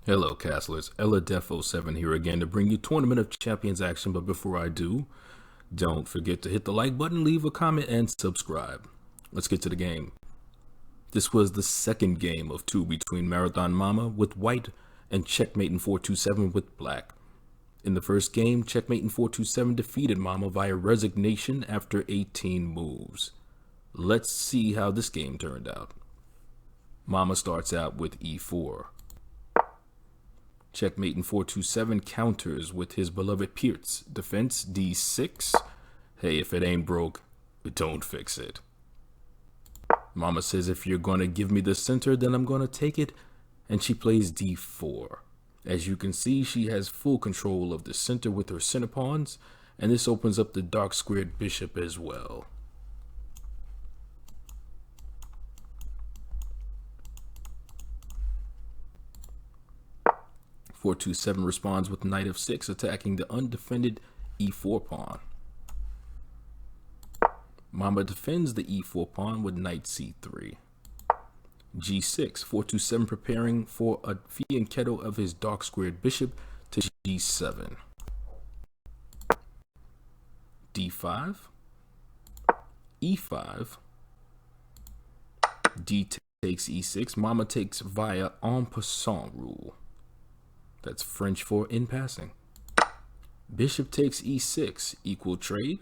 Hello, Castlers. Ella7 here again to bring you Tournament of Champions action. But before I do, don't forget to hit the like button, leave a comment, and subscribe. Let's get to the game. This was the second game of two between Marathonmomma with white and CKMATEIN427 with black. In the first game, CKMATEIN427 defeated Mama via resignation after 18 moves. Let's see how this game turned out. Mama starts out with e4. CKMATEIN427 counters with his beloved Pierce. Defense d6. Hey, if it ain't broke, don't fix it. Mama says if you're going to give me the center, then I'm going to take it. And she plays d4. As you can see, she has full control of the center with her center pawns. And this opens up the dark squared bishop as well. .427 responds with knight f6, attacking the undefended e4 pawn. Mama defends the e4 pawn with knight c3. g6, .427 preparing for a fianchetto of his dark squared bishop to g7. d5, e5, d takes e6. Mama takes via en passant rule. That's French for in passing. Bishop takes e6, equal trade.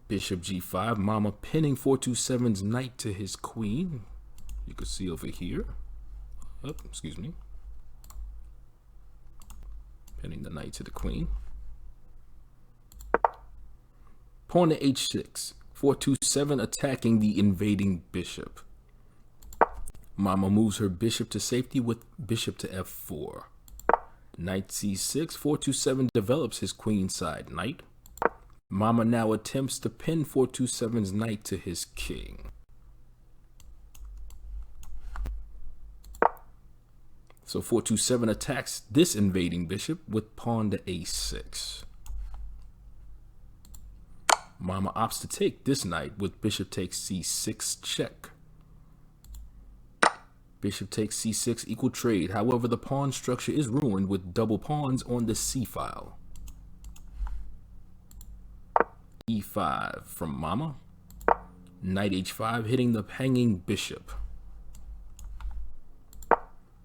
Bishop g5, Mama pinning .427's knight to his queen. You can see over here. Oh, excuse me. Pinning the knight to the queen. Pawn to h6, .427 attacking the invading bishop. Mama moves her bishop to safety with bishop to f4. Knight c6, .427 develops his queenside knight. Mama now attempts to pin .427's knight to his king. So .427 attacks this invading bishop with pawn to a6. Mama opts to take this knight with bishop takes c6 check. Bishop takes c6 equal trade. However, the pawn structure is ruined with double pawns on the c file. e5 from Mama. Knight h5 hitting the hanging bishop.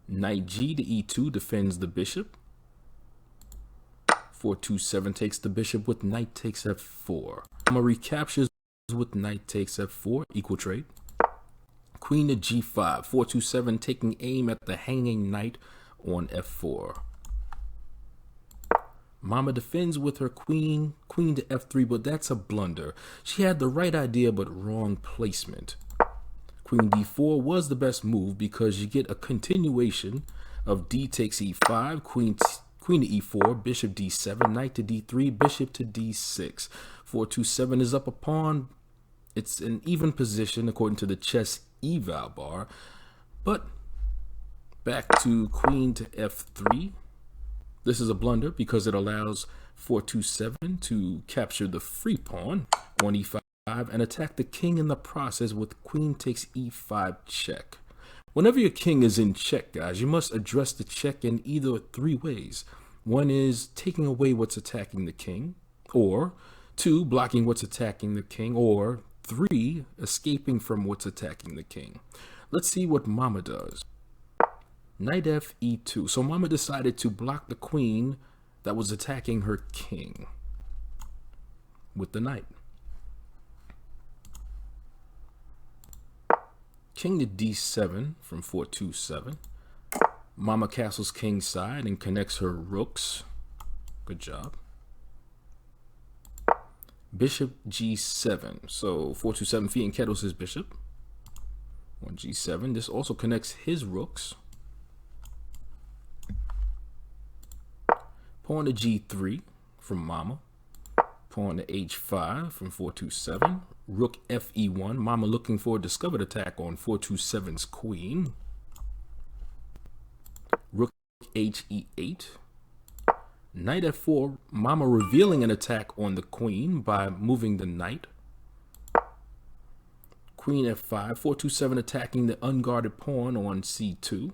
Knight g to e2 defends the bishop. .427 takes the bishop with knight takes f4. Mama recaptures with knight takes f4 equal trade. Queen to g5, .427 taking aim at the hanging knight on f4. Mama defends with her queen to f3, but that's a blunder. She had the right idea, but wrong placement. Queen d4 was the best move because you get a continuation of d takes e5, queen to e4, bishop d7, knight to d3, bishop to d6. .427 is up a pawn. It's an even position according to the chess eval bar, but back to queen to f3. This is a blunder because it allows .427 to capture the free pawn on e5 and attack the king in the process with queen takes e5 check. Whenever your king is in check, guys, you must address the check in either three ways. One is taking away what's attacking the king, or two, blocking what's attacking the king, or three, escaping from what's attacking the king. Let's see what Mama does. Knight f e2. So Mama decided to block the queen that was attacking her king with the knight. King to d7 from .427. Mama castles kingside and connects her rooks. Good job. Bishop g7. So .427 fianchettos his bishop on g7. This also connects his rooks. Pawn to g3 from Mama. Pawn to h5 from .427. Rook fe1. Mama looking for a discovered attack on .427's queen. Rook h e8. Knight f4, Mama revealing an attack on the queen by moving the knight. Queen f5, .427 attacking the unguarded pawn on c2.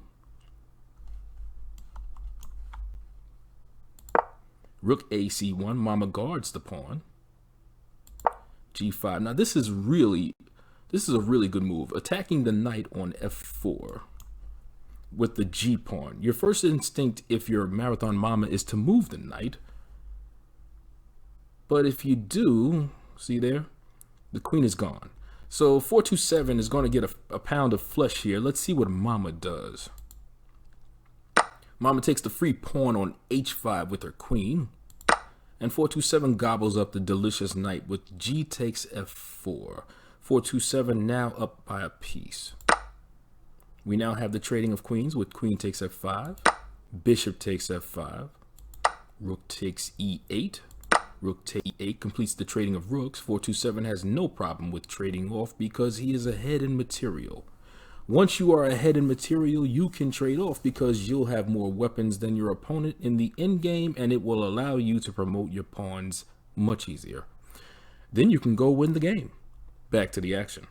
Rook a c1. Mama guards the pawn. g5. Now this is a really good move. Attacking the knight on f4 with the g pawn. Your first instinct, if you're Marathon Mama, is to move the knight. But if you do, see there, the queen is gone. So 427 is going to get a pound of flesh here. Let's see what Mama does. Mama takes the free pawn on h5 with her queen. And 427 gobbles up the delicious knight with g takes f4. 427 now up by a piece. We now have the trading of queens with queen takes f5. Bishop takes f5. Rook takes e8. Rook takes e8 completes the trading of rooks. 427 has no problem with trading off because he is ahead in material. Once you are ahead in material, you can trade off because you'll have more weapons than your opponent in the endgame, and it will allow you to promote your pawns much easier. Then you can go win the game. Back to the action.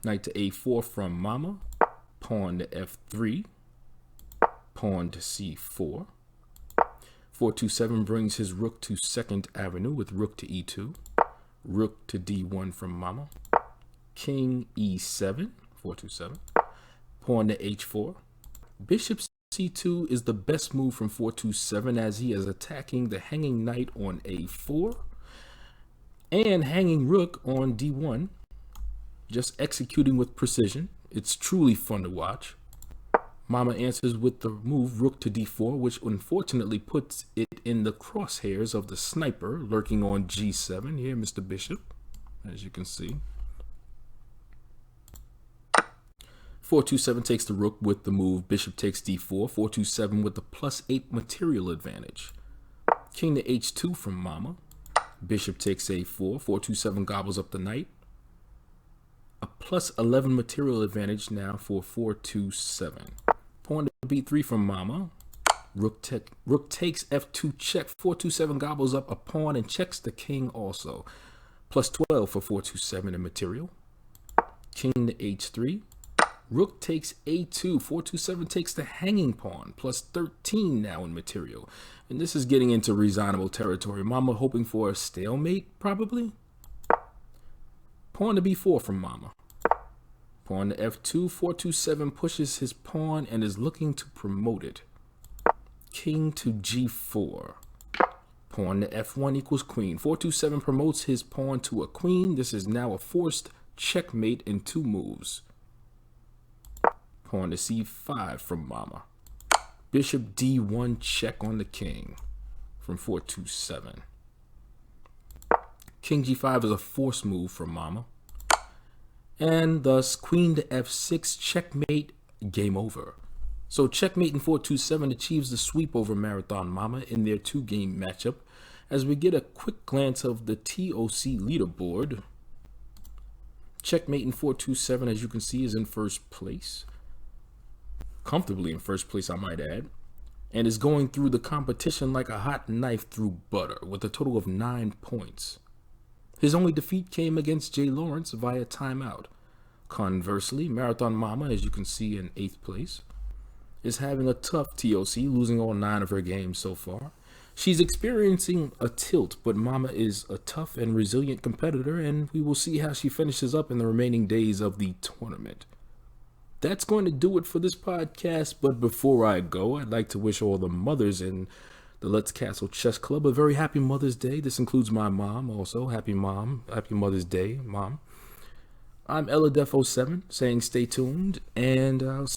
Knight to a4 from Mama. Pawn to f3. Pawn to c4. 427 brings his rook to 2nd Avenue with rook to e2. Rook to d1 from Mama. King e7. 427. Pawn to h4. Bishop c2 is the best move from 427 as he is attacking the hanging knight on a4 and hanging rook on d1, just executing with precision. It's truly fun to watch. Mama answers with the move rook to d4, which unfortunately puts it in the crosshairs of the sniper lurking on g7 here, Mr. Bishop, as you can see. 427 takes the rook with the move bishop takes d4. 427 with the +8 material advantage. King to h2 from Mama. Bishop takes a4. 427 gobbles up the knight. A +11 material advantage now for 427. Pawn to b3 from Mama. Rook takes f2 check. 427 gobbles up a pawn and checks the king also. +12 for 427 in material. King to h3. Rook takes a2. 427 takes the hanging pawn. +13 now in material. And this is getting into reasonable territory. Mama hoping for a stalemate, probably. Pawn to b4 from Mama. Pawn to f2. 427 pushes his pawn and is looking to promote it. King to g4. Pawn to f1 equals queen. 427 promotes his pawn to a queen. This is now a forced checkmate in 2 moves. Pawn to c5 from Mama. Bishop d1 check on the king from 427. King g5 is a forced move from Mama. And thus queen to f6, checkmate, game over. So checkmate in 427 achieves the sweep over Marathon Mama in their 2-game matchup. As we get a quick glance of the TOC leaderboard, checkmate in 427, as you can see, is in first place. Comfortably in first place, I might add, and is going through the competition like a hot knife through butter with a total of 9 points. His only defeat came against Jay Lawrence via timeout. Conversely, Marathon Mama, as you can see in 8th place, is having a tough TOC, losing all 9 of her games so far. She's experiencing a tilt, but Mama is a tough and resilient competitor, and we will see how she finishes up in the remaining days of the tournament. That's going to do it for this podcast, but before I go, I'd like to wish all the mothers in the Let's Castle Chess Club a very happy Mother's Day. This includes my mom also. Happy Mother's Day, Mom. I'm EllaDef07 saying stay tuned, and I'll